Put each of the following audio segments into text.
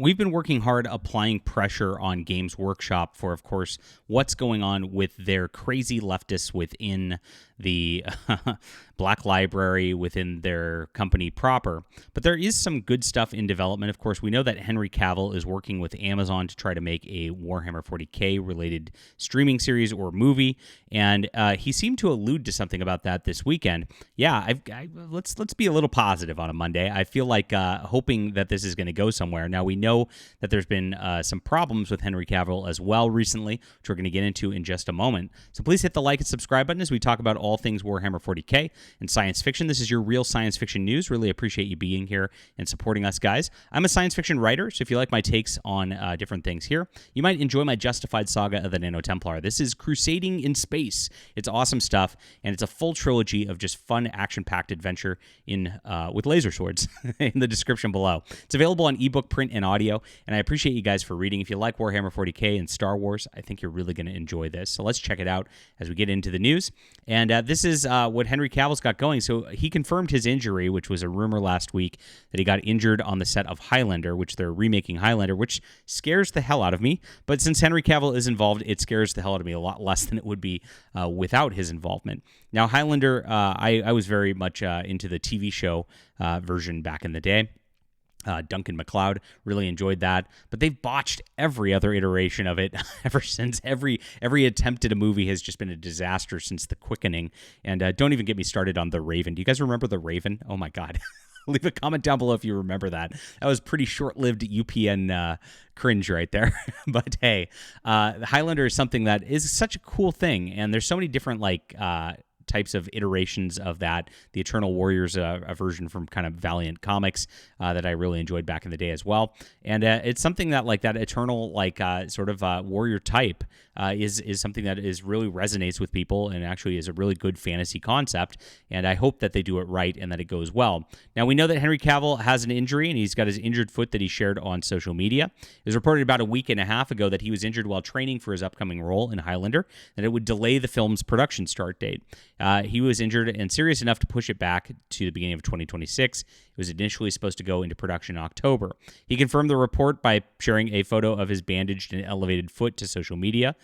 We've been working hard applying pressure on Games Workshop for, of course, what's going on with their crazy leftists within the Black Library, within their company proper. But there is some good stuff in development. Of course, we know that Henry Cavill is working with Amazon to try to make a Warhammer 40K related streaming series or movie, and he seemed to allude to something about that this weekend. Yeah, let's be a little positive on a Monday. I feel like hoping that this is going to go somewhere. Now, we know that there's been some problems with Henry Cavill as well recently, which we're going to get into in just a moment. So please hit the like and subscribe button as we talk about all things Warhammer 40K and science fiction. This is your real science fiction news. Really appreciate you being here and supporting us, guys. I'm a science fiction writer, so if you like my takes on different things here, you might enjoy my Justified Saga of the Nano Templar. This is Crusading in Space. It's awesome stuff, and it's a full trilogy of just fun, action-packed adventure with laser swords in the description below. It's available on ebook, print, and audio, and I appreciate you guys for reading. If you like Warhammer 40K and Star Wars, I think you're really going to enjoy this. So let's check it out as we get into the news. And this is what Henry Cavill's got going. So he confirmed his injury, which was a rumor last week that he got injured on the set of Highlander, which they're remaking Highlander, which scares the hell out of me. But since Henry Cavill is involved, it scares the hell out of me a lot less than it would be without his involvement. Now, Highlander, I was very much into the TV show version back in the day. Duncan MacLeod, really enjoyed that, but they've botched every other iteration of it ever since. Every attempt at a movie has just been a disaster since The Quickening, and don't even get me started on The Raven. Do you guys remember The Raven? Oh my God. Leave a comment down below if you remember that. That was pretty short-lived UPN cringe right there. But hey, Highlander is something that is such a cool thing, and there's so many different types of iterations of that. The Eternal Warriors, a version from kind of Valiant Comics that I really enjoyed back in the day as well. And it's something that that Eternal sort of warrior type is something that is really resonates with people and actually is a really good fantasy concept. And I hope that they do it right and that it goes well. Now, we know that Henry Cavill has an injury, and he's got his injured foot that he shared on social media. It was reported about a week and a half ago that he was injured while training for his upcoming role in Highlander, that it would delay the film's production start date. He was injured and serious enough to push it back to the beginning of 2026. It was initially supposed to go into production in October. He confirmed the report by sharing a photo of his bandaged and elevated foot to social media.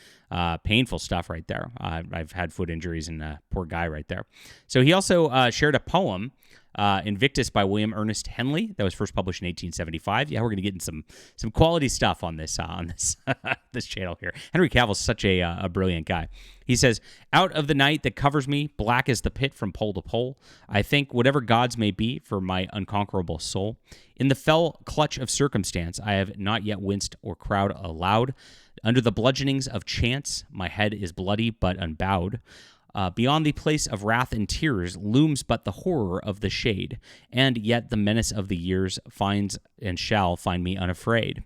Painful stuff right there. I've had foot injuries, and poor guy right there. So he also shared a poem, Invictus by William Ernest Henley, that was first published in 1875. Yeah, we're going to get in some quality stuff on this this channel here. Henry Cavill's such a brilliant guy. He says, "Out of the night that covers me, black as the pit from pole to pole, I thank whatever gods may be for my unconquerable soul. In the fell clutch of circumstance, I have not yet winced or crowed aloud. Under the bludgeonings of chance, my head is bloody but unbowed. Beyond the place of wrath and tears looms but the horror of the shade, and yet the menace of the years finds and shall find me unafraid.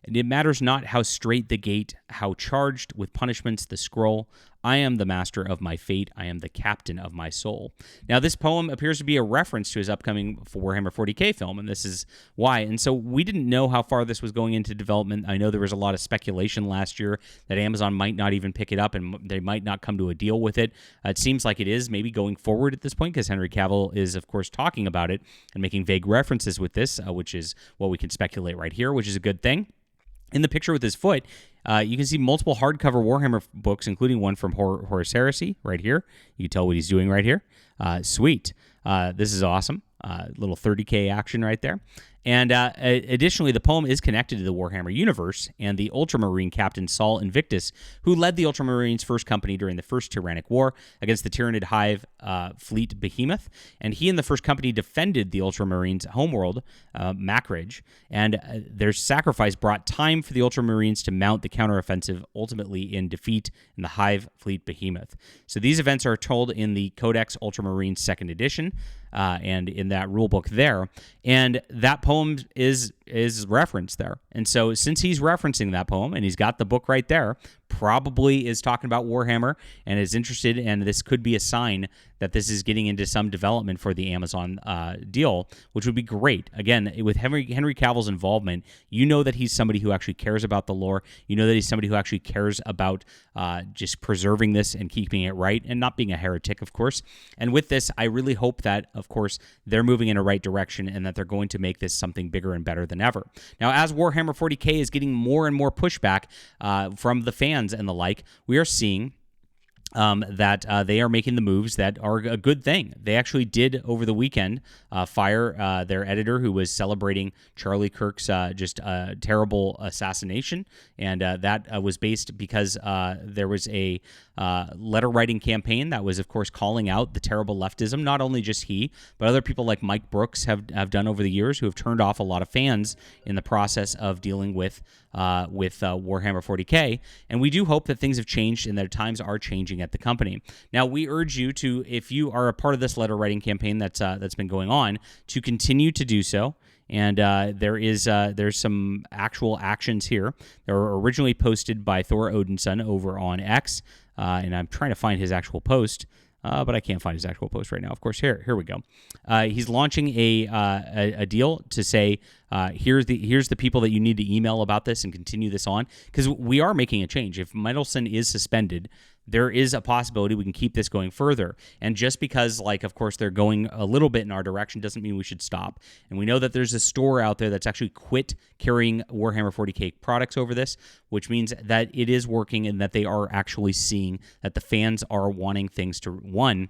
And it matters not how strait the gate, how charged with punishments the scroll. I am the master of my fate. I am the captain of my soul." Now, this poem appears to be a reference to his upcoming Warhammer 40K film, and this is why. And so we didn't know how far this was going into development. I know there was a lot of speculation last year that Amazon might not even pick it up and they might not come to a deal with it. It seems like it is maybe going forward at this point, because Henry Cavill is, of course, talking about it and making vague references with this, which is what we can speculate right here, which is a good thing. In the picture with his foot, you can see multiple hardcover Warhammer books, including one from Horus Heresy right here. You can tell what he's doing right here. Sweet. This is awesome. Little 30K action right there. And additionally, the poem is connected to the Warhammer universe and the Ultramarine captain Saul Invictus, who led the Ultramarines' first company during the First Tyrannic War against the Tyranid Hive fleet Behemoth. And he and the first company defended the Ultramarines' homeworld, Macridge, and their sacrifice brought time for the Ultramarines to mount the counteroffensive, ultimately in defeat in the Hive fleet Behemoth. So these events are told in the Codex Ultramarines 2nd edition, and in that rulebook there, and that poem is referenced there. And so since he's referencing that poem, and he's got the book right there, probably is talking about Warhammer and is interested, and this could be a sign that this is getting into some development for the Amazon deal, which would be great. Again, with Henry Cavill's involvement, you know that he's somebody who actually cares about the lore. You know that he's somebody who actually cares about just preserving this and keeping it right and not being a heretic, of course. And with this, I really hope that, of course, they're moving in a right direction and that they're going to make this something bigger and better than ever. Now, as Warhammer 40K is getting more and more pushback from the fans and the like, we are seeing that they are making the moves that are a good thing. They actually did, over the weekend, fire their editor who was celebrating Charlie Kirk's just terrible assassination, and that was based because there was a letter-writing campaign that was, of course, calling out the terrible leftism. Not only just he, but other people like Mike Brooks have done over the years, who have turned off a lot of fans in the process of dealing with Warhammer 40K. And we do hope that things have changed and that times are changing at the company. Now, we urge you to, if you are a part of this letter-writing campaign that's been going on, to continue to do so. And there's some actual actions here. They were originally posted by Thor Odinson over on X, and I'm trying to find his actual post, but I can't find his actual post right now. Of course, here we go. He's launching a deal to say, here's the people that you need to email about this and continue this on, because we are making a change. If Mendelsohn is suspended, there is a possibility we can keep this going further. And just because, like, of course, they're going a little bit in our direction doesn't mean we should stop. And we know that there's a store out there that's actually quit carrying Warhammer 40K products over this, which means that it is working and that they are actually seeing that the fans are wanting things to, one,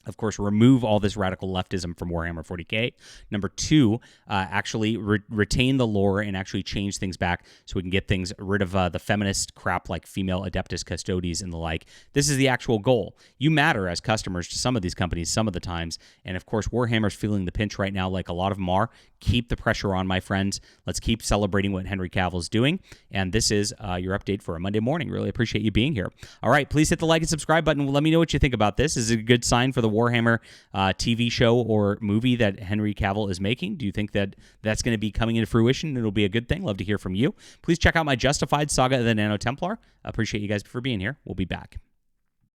of course, remove all this radical leftism from Warhammer 40K. Number two, actually retain the lore and actually change things back so we can get things rid of the feminist crap like female Adeptus Custodes and the like. This is the actual goal. You matter as customers to some of these companies some of the times, and of course, Warhammer's feeling the pinch right now like a lot of them are. Keep the pressure on, my friends. Let's keep celebrating what Henry Cavill's doing, and this is your update for a Monday morning. Really appreciate you being here. All right, please hit the like and subscribe button. Let me know what you think about this. Is it a good sign for the Warhammer TV show or movie that Henry Cavill is making? Do you think that that's going to be coming into fruition? It'll be a good thing. Love to hear from you. Please check out my Justified Saga of the Nano Templar. Appreciate you guys for being here. We'll be back.